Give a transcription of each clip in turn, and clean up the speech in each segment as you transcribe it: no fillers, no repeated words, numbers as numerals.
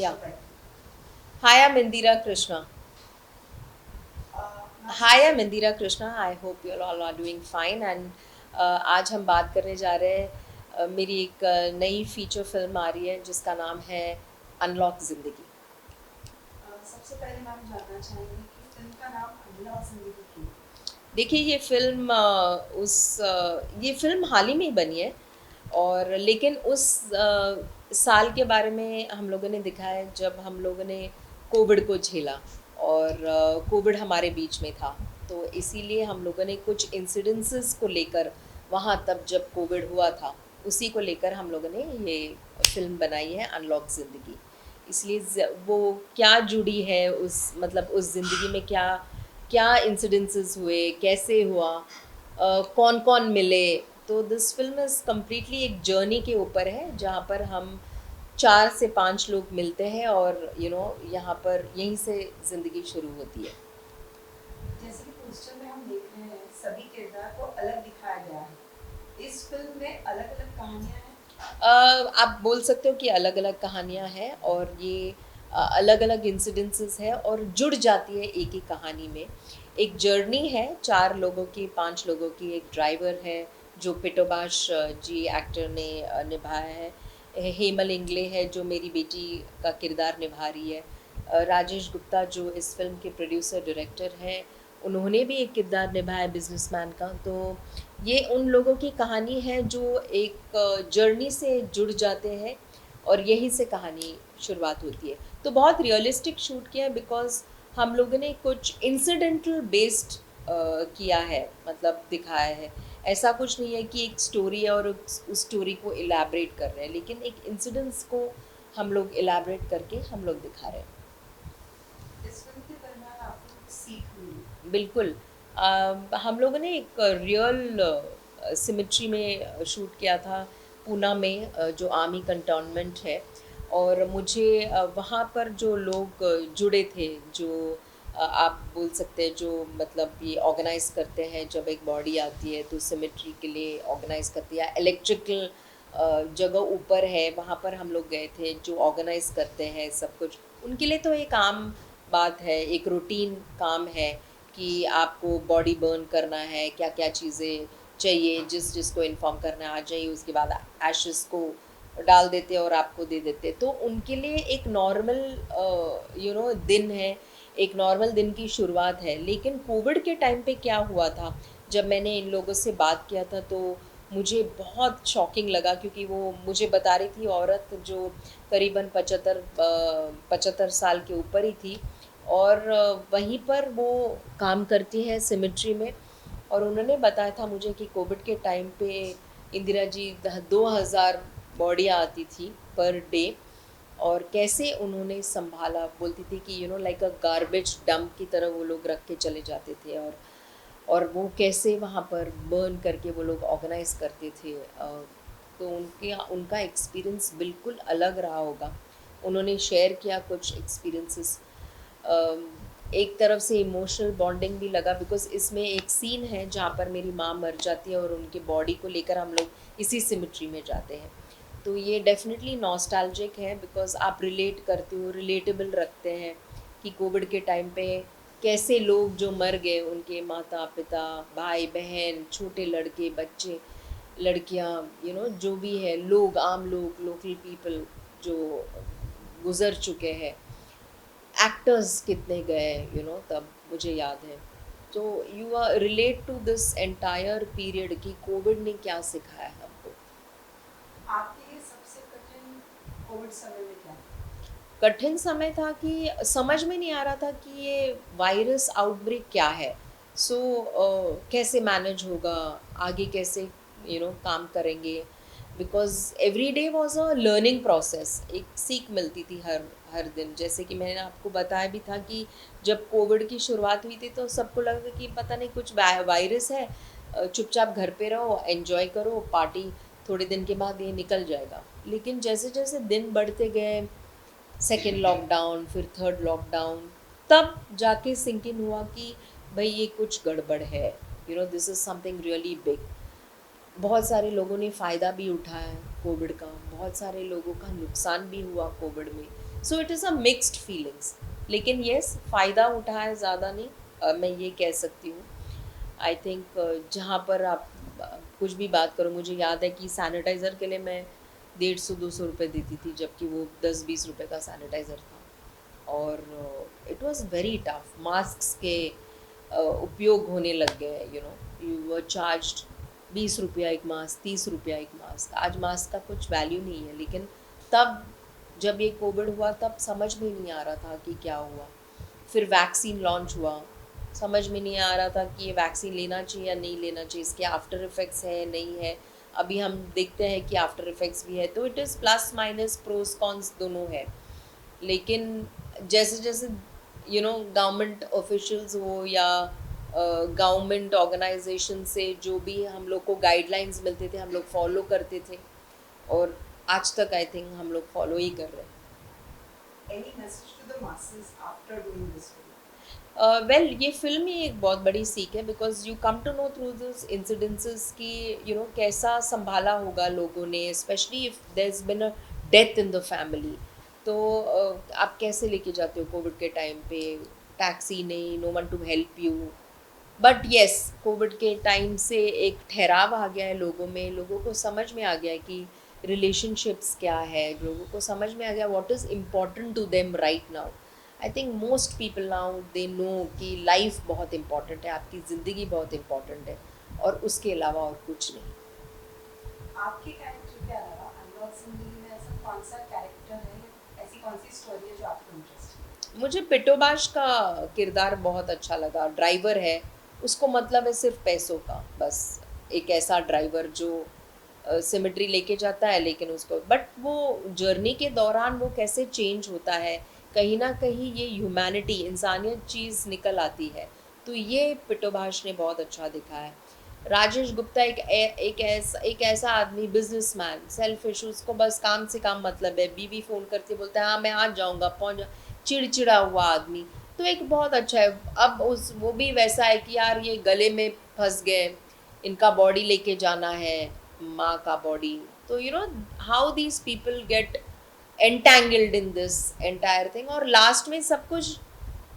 Yeah. Shobhit. Hi, I'm Indira Krishna. मैं Hi, I'm सबसे Indira Krishna. I hope you all are doing fine. And आज हम बात करने जा रहे हैं मेरी एक नई फीचर फिल्म आ रही है जिसका नाम है अनलॉक ज़िंदगी। सबसे पहले मैम जानना चाहेंगे कि फिल्म का नाम अनलॉक जिंदगी क्यों? देखिए ये फिल्म हाल ही में बनी है और लेकिन उस साल के बारे में हम लोगों ने दिखाया है जब हम लोगों ने कोविड को झेला और कोविड हमारे बीच में था। तो इसीलिए हम लोगों ने कुछ इंसिडेंसेस को लेकर वहाँ तब जब कोविड हुआ था उसी को लेकर हम लोगों ने ये फिल्म बनाई है अनलॉक ज़िंदगी। इसलिए वो क्या जुड़ी है उस मतलब उस ज़िंदगी में क्या क्या इंसिडेंसेस हुए, कैसे हुआ, कौन कौन मिले। तो दिस फिल्म इज़ कम्प्लीटली एक जर्नी के ऊपर है जहाँ पर हम 4 से 5 लोग मिलते हैं और यहाँ पर यहीं से ज़िंदगी शुरू होती है। जैसे कि पोस्टर में हम देख रहे हैं सभी किरदार को अलग दिखाया गया है। इस फिल्म में अलग-अलग कहानियां हैं। आप बोल सकते हो कि अलग अलग कहानियाँ हैं और ये अलग अलग इंसिडेंसेस है और जुड़ जाती है एक ही कहानी में। एक जर्नी है 4 लोगों की, 5 लोगों की। एक ड्राइवर है जो पिटोबाश जी एक्टर ने निभाया है। हेमल इंगले है जो मेरी बेटी का किरदार निभा रही है। राजेश गुप्ता जो इस फिल्म के प्रोड्यूसर डायरेक्टर हैं, उन्होंने भी एक किरदार निभाया बिजनेसमैन का। तो ये उन लोगों की कहानी है जो एक जर्नी से जुड़ जाते हैं और यहीं से कहानी शुरुआत होती है। तो बहुत रियलिस्टिक शूट किया है बिकॉज़ हम लोगों ने कुछ इंसिडेंटल बेस्ड किया है, मतलब दिखाया है। ऐसा कुछ नहीं है कि एक स्टोरी है और उस स्टोरी को इलैबोरेट कर रहे हैं, लेकिन एक इंसिडेंट्स को हम लोग इलैबोरेट करके हम लोग दिखा रहे हैं। इस फिल्म के दरमियान आपको कुछ सीख मिली। बिल्कुल। हम लोगों ने एक रियल सिमेट्री में शूट किया था पूना में, जो आर्मी कंटोनमेंट है। और मुझे वहाँ पर जो लोग जुड़े थे, जो आप बोल सकते हैं जो मतलब ये ऑर्गेनाइज करते हैं, जब एक बॉडी आती है तो सिमेट्री के लिए ऑर्गेनाइज करती है। इलेक्ट्रिकल जगह ऊपर है, वहाँ पर हम लोग गए थे जो ऑर्गेनाइज करते हैं सब कुछ। उनके लिए तो एक आम बात है, एक रूटीन काम है कि आपको बॉडी बर्न करना है, क्या-क्या चीज़ें चाहिए, जिसको इन्फॉर्म करना है आ जाइए, उसके बाद एशेज़ को डाल देते और आपको दे देते। तो उनके लिए एक नॉर्मल दिन है, एक नॉर्मल दिन की शुरुआत है। लेकिन कोविड के टाइम पे क्या हुआ था, जब मैंने इन लोगों से बात किया था तो मुझे बहुत शॉकिंग लगा क्योंकि वो मुझे बता रही थी औरत जो करीबन 75 साल के ऊपर ही थी और वहीं पर वो काम करती है सिमेट्री में। और उन्होंने बताया था मुझे कि कोविड के टाइम पे इंदिरा जी 2000 बॉडियाँ आती थी पर डे। और कैसे उन्होंने संभाला, बोलती थी कि लाइक अ गार्बेज डंप की तरह वो लोग रख के चले जाते थे। और वो कैसे वहाँ पर बर्न करके वो लोग ऑर्गेनाइज करते थे। तो उनके उनका एक्सपीरियंस बिल्कुल अलग रहा होगा। उन्होंने शेयर किया कुछ एक्सपीरियंसेस। एक तरफ से इमोशनल बॉन्डिंग भी लगा बिकॉज़ इसमें एक सीन है जहाँ पर मेरी माँ मर जाती है और उनकी बॉडी को लेकर हम लोग इसी सिमेट्री में जाते हैं। तो ये डेफ़िनेटली नॉस्टैल्जिक है बिकॉज़ आप रिलेट करते हो, रिलेटेबल रखते हैं कि कोविड के टाइम पे कैसे लोग जो मर गए, उनके माता-पिता, भाई-बहन, छोटे लड़के, बच्चे, लड़कियाँ, जो भी है लोग, आम लोग, लोकल पीपल जो गुज़र चुके हैं। एक्टर्स कितने गए तब मुझे याद है। तो you are relate to this entire period कि कोविड ने क्या सिखाया हमको। आपके लिए सबसे कठिन कोविड समय में क्या था? कठिन समय था कि समझ में नहीं आ रहा था कि ये वायरस आउटब्रेक क्या है। सो कैसे मैनेज होगा, आगे कैसे काम करेंगे। Because every day was a learning process, एक सीख मिलती थी हर हर दिन। जैसे कि मैंने आपको बताया भी था कि जब कोविड की शुरुआत हुई थी तो सबको लगा कि पता नहीं कुछ वायरस है, चुपचाप घर पे रहो, एंजॉय करो पार्टी, थोड़े दिन के बाद ये निकल जाएगा। लेकिन जैसे जैसे दिन बढ़ते गए, सेकेंड लॉकडाउन, फिर थर्ड लॉकडाउन, तब जाके सिंक इन हुआ कि भाई ये कुछ गड़बड़ है, this is something really big. बहुत सारे लोगों ने फ़ायदा भी उठाया कोविड का, बहुत सारे लोगों का नुकसान भी हुआ कोविड में। So it is a mixed feelings, लेकिन येस फ़ायदा उठाया ज़्यादा नहीं, मैं ये कह सकती हूँ। आई थिंक जहाँ पर आप कुछ भी बात करो, मुझे याद है कि सैनिटाइज़र के लिए मैं 150-200 रुपये देती थी, जबकि वो 10-20 रुपये का सैनिटाइज़र था। और it was very tough, mask के उपयोग होने लग गए, यू वर चार्ज्ड 20 रुपया एक मास्क, 30 रुपया एक मास्क। आज मास्क का कुछ वैल्यू नहीं है, लेकिन तब जब ये कोविड हुआ तब समझ में नहीं आ रहा था कि क्या हुआ। फिर वैक्सीन लॉन्च हुआ, समझ में नहीं आ रहा था कि ये वैक्सीन लेना चाहिए या नहीं लेना चाहिए, इसके आफ्टर इफ़ेक्ट्स है नहीं है। अभी हम देखते हैं कि आफ्टर इफ़ेक्ट्स भी है, तो it is plus minus pros cons दोनों है। लेकिन जैसे जैसे गवर्नमेंट ऑफिशियल्स हो या गवर्नमेंट ऑर्गेनाइजेशन से जो भी हम लोग को गाइडलाइंस मिलते थे, हम लोग फॉलो करते थे, और आज तक आई थिंक हम लोग फॉलो ही कर रहे हैं। Any message to the masses after doing this film? Well ये फिल्म ही एक बहुत बड़ी सीख है, because you come to know through this incidences कि कैसा संभाला होगा लोगों ने, specially if there is been a death in the family. तो आप कैसे लेके जाते हो कोविड के टाइम पे, टैक्सी नहीं, no one to help you. But yes, covid के टाइम से एक ठहराव आ गया है लोगों में, लोगों को समझ में आ गया है कि रिलेशनशिप्स क्या है, लोगों को समझ में आ गया what is important to them right now. I think most people now they know कि लाइफ बहुत इम्पॉर्टेंट है, आपकी ज़िंदगी बहुत इम्पॉर्टेंट है, और उसके अलावा और कुछ नहीं। आपके कैरेक्टर के अलावा अनुराग सिंह गिरी में ऐसा कौन सा कैरेक्टर है, ऐसी कौन सी स्टोरी है जो आपको इंटरेस्ट मुझे पिटोबाश का किरदार बहुत अच्छा लगा। ड्राइवर है, उसको मतलब है सिर्फ पैसों का, बस एक ऐसा ड्राइवर जो सिमेट्री लेके जाता है, लेकिन उसको बट वो जर्नी के दौरान वो कैसे चेंज होता है, कहीं ना कहीं ये ह्यूमैनिटी, इंसानियत चीज़ निकल आती है। तो ये पिटोबाश ने बहुत अच्छा दिखा है। राजेश गुप्ता एक ऐसा आदमी, बिजनेसमैन, सेल्फिश, उसको बस काम से काम मतलब है, बीवी फ़ोन करती बोलता है हाँ मैं आ जाऊँगा, पहुँच जा, चिड़चिड़ा हुआ आदमी। तो एक बहुत अच्छा है। अब उस वो भी वैसा है कि यार ये गले में फंस गए, इनका बॉडी लेके जाना है, माँ का बॉडी। तो how these people get entangled in this entire thing, और लास्ट में सब कुछ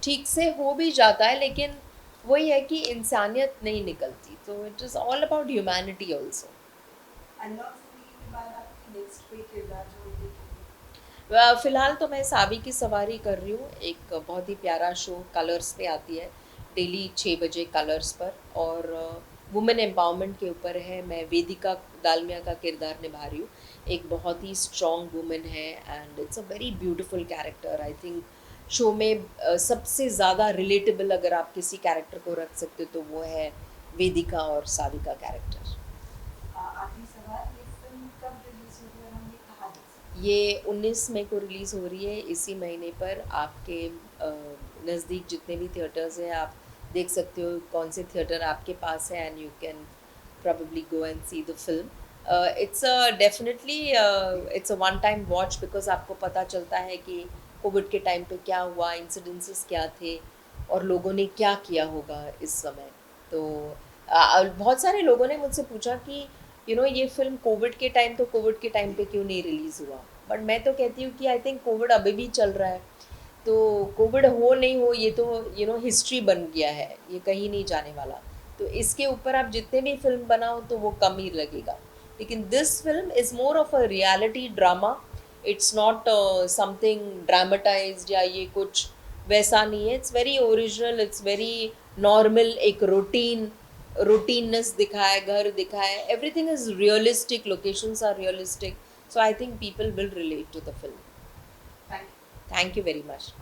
ठीक से हो भी जाता है, लेकिन वही है कि इंसानियत नहीं निकलती। तो it is all about humanity also. Anurag Singh Giri के बाद आपकी नेक्स्ट कोई किरदार जो देखेंगे? फ़िलहाल तो मैं सावी की सवारी कर रही हूँ, एक बहुत ही प्यारा शो कलर्स पे आती है, डेली 6 बजे कलर्स पर, और वुमेन एम्पावरमेंट के ऊपर है। मैं वेदिका दालमिया का किरदार निभा रही हूँ। एक बहुत ही स्ट्रॉन्ग वुमेन है, and it's a very beautiful character. I think show में सबसे ज़्यादा रिलेटेबल अगर आप किसी कैरेक्टर को रख सकते हो तो वो है वेदिका और सावी का कैरेक्टर। आखिरी सवाल, ये फिल्म कब रिलीज होगी और हम ये कहाँ देख सकते ये 19 मई को रिलीज़ हो रही है, इसी महीने पर। आपके नज़दीक जितने भी थिएटर्स हैं आप देख सकते हो कौन से थिएटर आपके पास है, and you can probably go and see the film. It's a definitely it's a one time watch, because आपको पता चलता है कि कोविड के टाइम पे क्या हुआ, इंसिडेंसेस क्या थे, और लोगों ने क्या किया होगा इस समय। तो बहुत सारे लोगों ने मुझसे पूछा कि ये फिल्म कोविड के टाइम, तो कोविड के टाइम पे क्यों नहीं रिलीज़ हुआ। बट मैं तो कहती हूँ कि आई थिंक कोविड अभी भी चल रहा है, तो कोविड हो नहीं हो ये तो हिस्ट्री बन गया है, ये कहीं नहीं जाने वाला। तो इसके ऊपर आप जितने भी फिल्म बनाओ तो वो कम ही लगेगा। लेकिन this film is more of a reality drama, it's not something dramatized या ये कुछ वैसा नहीं है। It's very original, it's very normal, एक रूटीननेस दिखाया, घर दिखाया, everything is realistic, locations are realistic. So I think people will relate to the film. हैं? Thank you. Thank you very much.